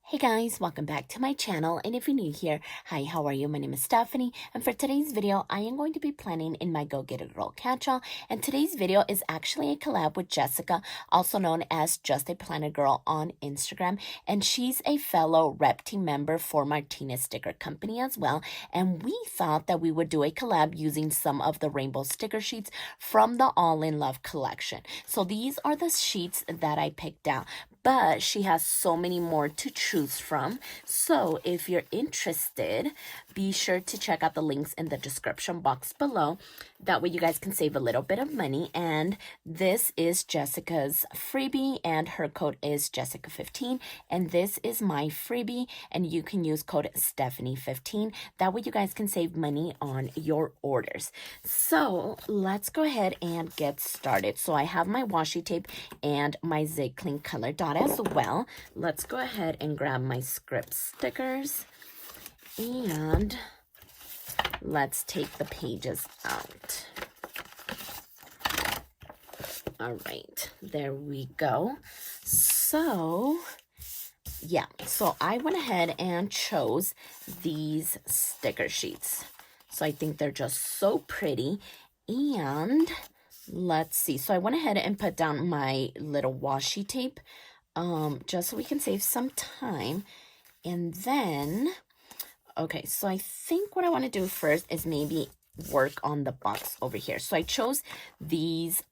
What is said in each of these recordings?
Hey guys, welcome back to my channel, and if you're new here, hi, how are you? My name is Stephany, and for today's video, I am going to be planning in my Go Get It Girl catch-all, and today's video is actually a collab with Jessica, also known as Just a Planner Girl on Instagram, and she's a fellow rep team member for Martinez sticker company as well, and we thought that we would do a collab using some of the rainbow sticker sheets from the All in Love collection. So these are the sheets that I picked out, but she has so many more to choose from. So if you're interested, be sure to check out the links in the description box below. That way you guys can save a little bit of money. And this is Jessica's freebie, and her code is Jessica15. And this is my freebie, and you can use code Stephany15. That way you guys can save money on your orders. So let's go ahead and get started. So I have my washi tape and my Zig Cling color dot as well. Let's go ahead and grab my script stickers and let's take the pages out. All right, there we go. So yeah, so I went ahead and chose these sticker sheets. So I think they're just so pretty. And let's see, so I went ahead and put down my little washi tape just so we can save some time. And then, okay, so I think what I want to do first is maybe work on the box over here. So I chose these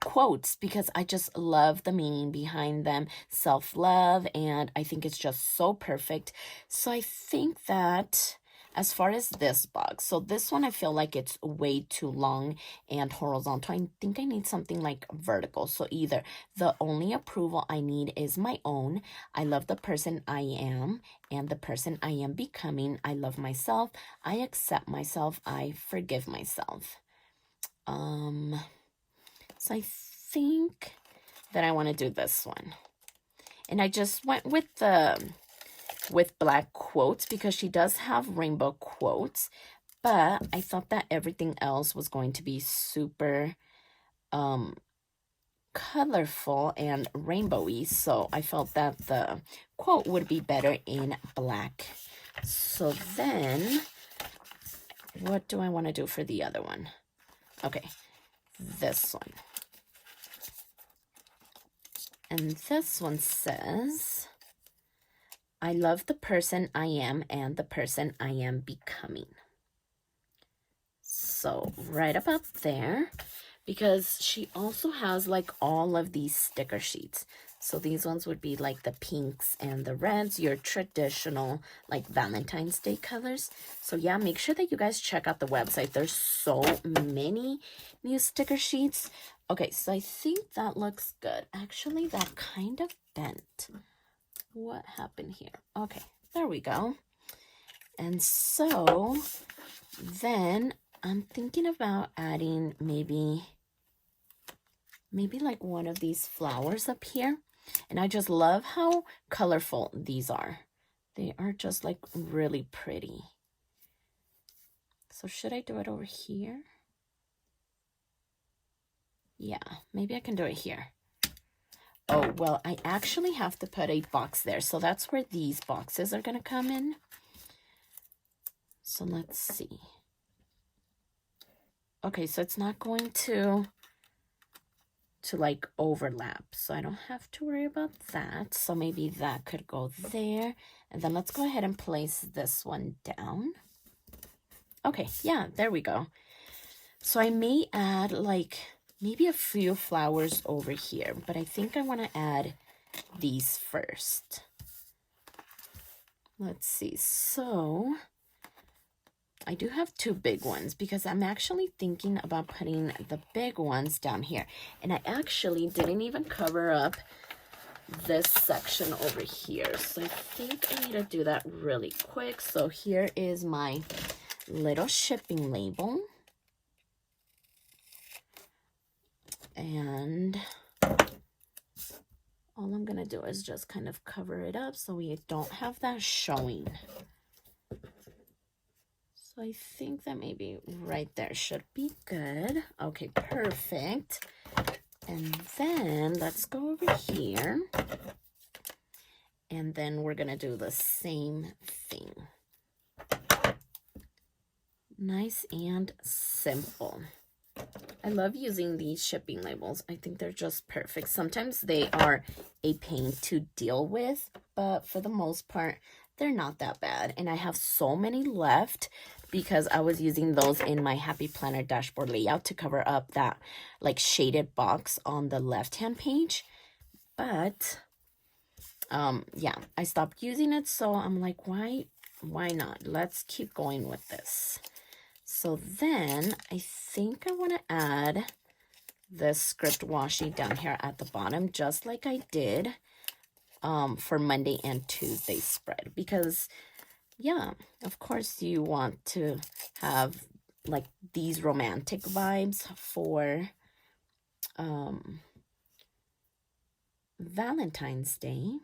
quotes because I just love the meaning behind them, self-love, and I think it's just so perfect. So I think that as far as this box, so this one I feel like it's way too long and horizontal. I think I need something like vertical. So either the only approval I need is my own. I love the person I am and the person I am becoming. I love myself. I accept myself. I forgive myself. So I think that I want to do this one. And I just went with black quotes because she does have rainbow quotes, but I thought that everything else was going to be super colorful and rainbowy, so I felt that the quote would be better in black. So then what do I want to do for the other one? Okay, this one. And this one says, I love the person I am and the person I am becoming. So right about there, because she also has like all of these sticker sheets. So these ones would be like the pinks and the reds, your traditional like Valentine's Day colors. So yeah, make sure that you guys check out the website. There's so many new sticker sheets. Okay, so I think that looks good. Actually, that kind of bent. What happened here? Okay, there we go. And so then I'm thinking about adding maybe like one of these flowers up here. And I just love how colorful these are. They are just like really pretty. So should I do it over here? Yeah, maybe I can do it here. Oh, well, I actually have to put a box there. So that's where these boxes are going to come in. So let's see. Okay, so it's not going to like overlap. So I don't have to worry about that. So maybe that could go there. And then let's go ahead and place this one down. Okay, yeah, there we go. So I may add like maybe a few flowers over here, but I think I want to add these first. Let's see. So I do have two big ones because I'm actually thinking about putting the big ones down here. And I actually didn't even cover up this section over here. So I think I need to do that really quick. So here is my little shipping label. And all I'm going to do is just kind of cover it up so we don't have that showing. So I think that maybe right there should be good. Okay, perfect. And then let's go over here And then we're gonna do the same thing. Nice and simple. I love using these shipping labels. I think they're just perfect. Sometimes they are a pain to deal with, but for the most part, they're not that bad. And I have so many left because I was using those in my Happy Planner dashboard layout to cover up that like shaded box on the left-hand page. But yeah, I stopped using it, so I'm like, why not? Let's keep going with this. So then I think I want to add this script washi down here at the bottom, just like I did for Monday and Tuesday spread, because yeah, of course you want to have like these romantic vibes for Valentine's Day.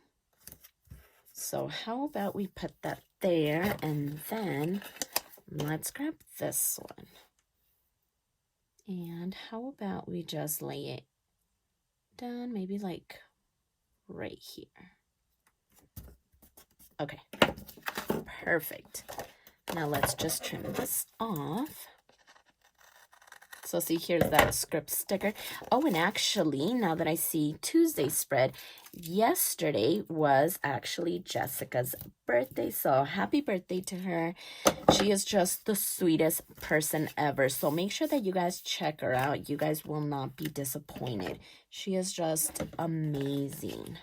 So how about we put that there, and then let's grab this one. And how about we just lay it down, maybe like right here. Okay, perfect. Now let's just trim this off. So see, here's that script sticker. Oh, and actually, now that I see Tuesday's spread, yesterday was actually Jessica's birthday. So happy birthday to her. She is just the sweetest person ever. So make sure that you guys check her out. You guys will not be disappointed. She is just amazing.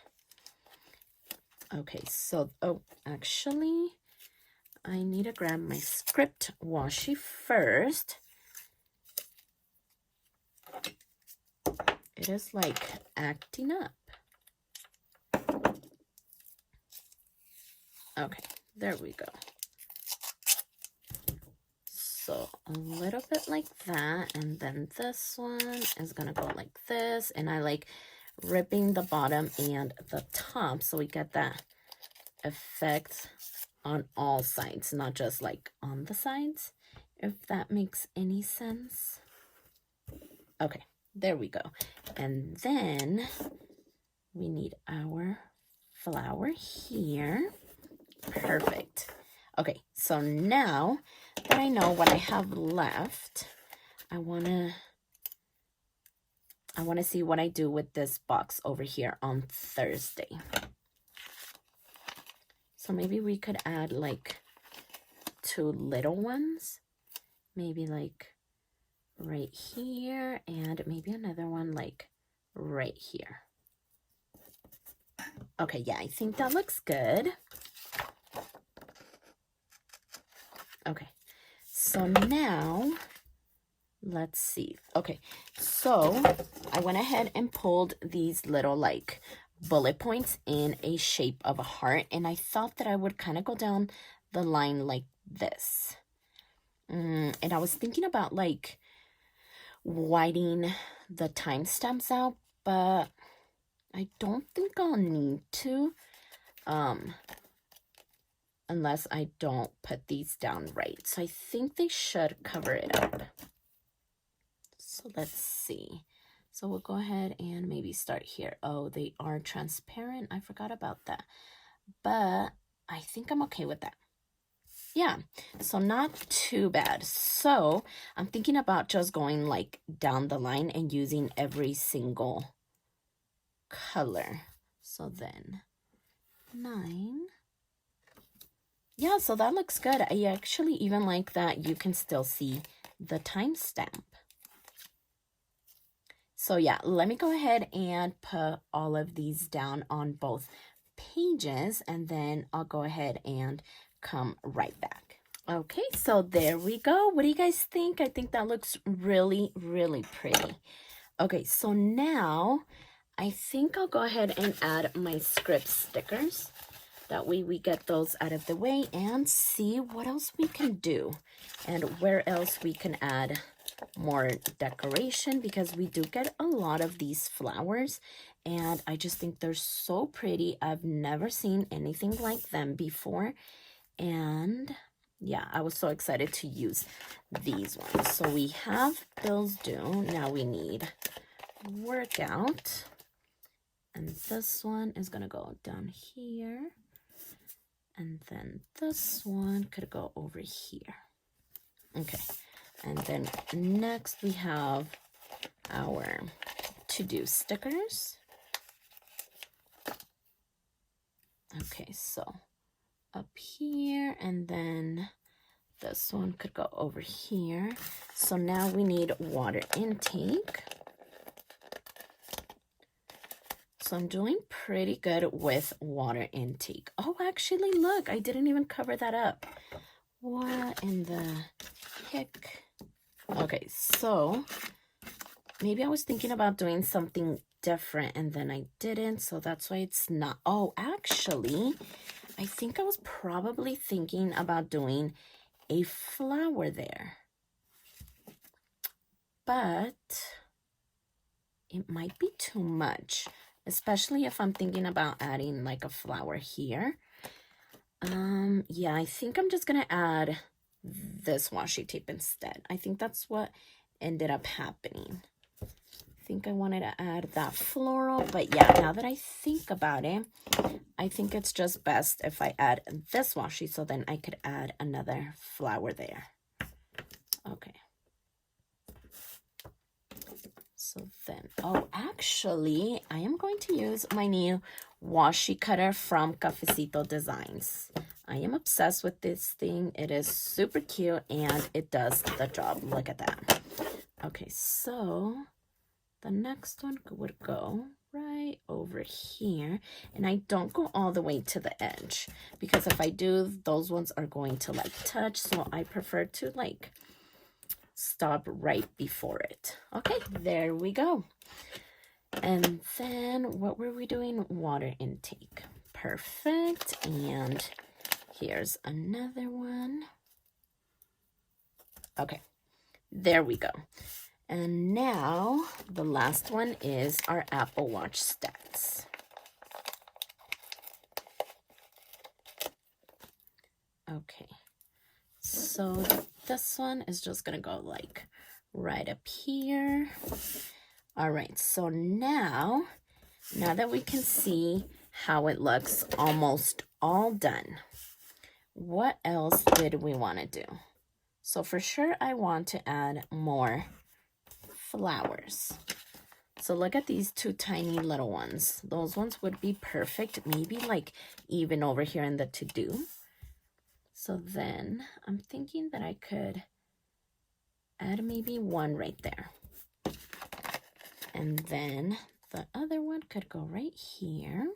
Okay, so, oh, actually, I need to grab my script washi first. It is like acting up. Okay, there we go. So a little bit like that, and then this one is gonna go like this, and I like ripping the bottom and the top so we get that effect on all sides, not just like on the sides, if that makes any sense. Okay, there we go. And then we need our flower here. Perfect. Okay, so now that I know what I have left, I wanna see what I do with this box over here on Thursday. So maybe we could add like 2 little ones, maybe like right here, and maybe another one like right here. Okay, yeah, I think that looks good. Okay, so now let's see. Okay, so I went ahead and pulled these little like bullet points in a shape of a heart, and I thought that I would kind of go down the line like this. And I was thinking about like whiting the timestamps out, but I don't think I'll need to unless I don't put these down right. So I think they should cover it up. So let's see. So we'll go ahead and maybe start here. Oh, they are transparent. I forgot about that. But I think I'm okay with that. Yeah, so not too bad. So I'm thinking about just going like down the line and using every single color. So then 9. Yeah, so that looks good. I actually even like that you can still see the timestamp. So yeah, let me go ahead and put all of these down on both pages, and then I'll go ahead and come right back. Okay, so there we go. What do you guys think? I think that looks really, really pretty. Okay, so now I think I'll go ahead and add my script stickers. That way we get those out of the way and see what else we can do and where else we can add more decoration, because we do get a lot of these flowers and I just think they're so pretty. I've never seen anything like them before, and yeah, I was so excited to use these ones. So we have bills due. Now we need workout, and this one is gonna go down here. And then this one could go over here. Okay, and then next we have our to-do stickers. Okay, so up here, and then this one could go over here. So now we need water intake. So I'm doing pretty good with water intake. Oh, actually, look, I didn't even cover that up. What in the heck? Okay, so maybe I was thinking about doing something different and then I didn't, so that's why it's not. Oh, actually, I think I was probably thinking about doing a flower there. But it might be too much, especially if I'm thinking about adding like a flower here. Yeah, I think I'm just gonna add this washi tape instead. I think that's what ended up happening. I think I wanted to add that floral, but yeah, now that I think about it, I think it's just best if I add this washi, so then I could add another flower there. Okay. So then, oh, actually, I am going to use my new washi cutter from Cafecito Designs. I am obsessed with this thing. It is super cute and it does the job. Look at that. Okay, so the next one would go right over here. And I don't go all the way to the edge because if I do, those ones are going to like touch. So I prefer to like stop right before it. Okay, there we go. And then what were we doing? Water intake. Perfect. And here's another one. Okay, there we go. And now the last one is our Apple Watch stats. Okay, so this one is just gonna go like right up here. All right, so now that we can see how it looks almost all done, what else did we want to do? So for sure, I want to add more flowers. So look at these two tiny little ones. Those ones would be perfect, maybe like even over here in the to-do. So then I'm thinking that I could add maybe one right there. And then the other one could go right here.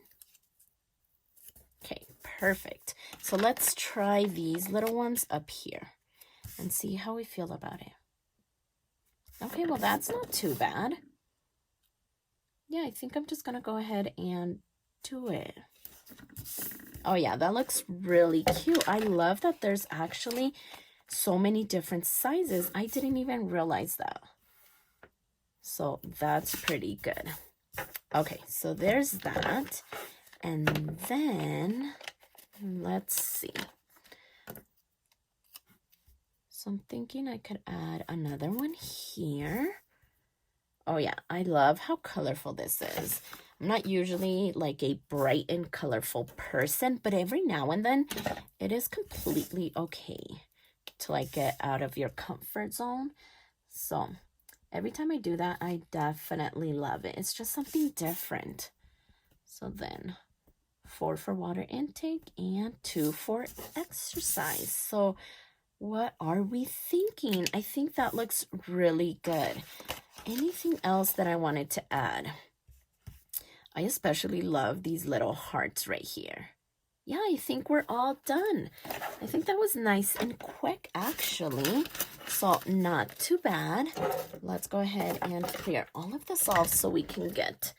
Okay, perfect. So let's try these little ones up here and see how we feel about it. Okay, well, that's not too bad. Yeah, I think I'm just going to go ahead and do it. Oh, yeah, that looks really cute. I love that there's actually so many different sizes. I didn't even realize that. So that's pretty good. Okay, so there's that. And then let's see. So I'm thinking I could add another one here. Oh yeah, I love how colorful this is. I'm not usually like a bright and colorful person, but every now and then it is completely okay to like get out of your comfort zone. So every time I do that, I definitely love it. It's just something different. So then 4 for water intake and 2 for exercise. So what are we thinking? I think that looks really good. Anything else that I wanted to add? I especially love these little hearts right here. Yeah, I think we're all done. I think that was nice and quick, actually. So not too bad. Let's go ahead and clear all of this off so we can get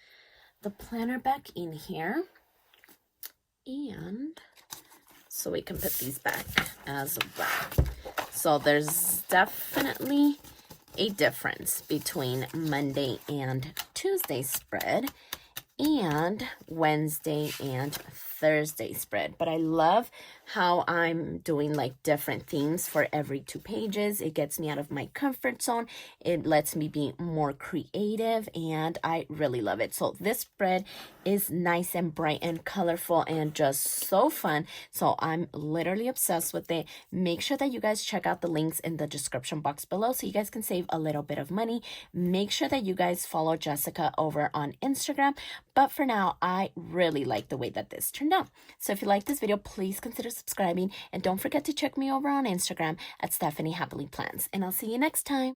the planner back in here. And so we can put these back as well. So there's definitely a difference between Monday and Tuesday spread and Wednesday and Thursday spread, but I love how I'm doing like different themes for every 2 pages. It gets me out of my comfort zone. It lets me be more creative, and I really love it. So this spread is nice and bright and colorful and just so fun. So I'm literally obsessed with it. Make sure that you guys check out the links in the description box below so you guys can save a little bit of money. Make sure that you guys follow Jessica over on Instagram. But for now, I really like the way that this turned out. So if you like this video, please consider subscribing, and don't forget to check me over on Instagram at stephanyhappilyplans. And I'll see you next time.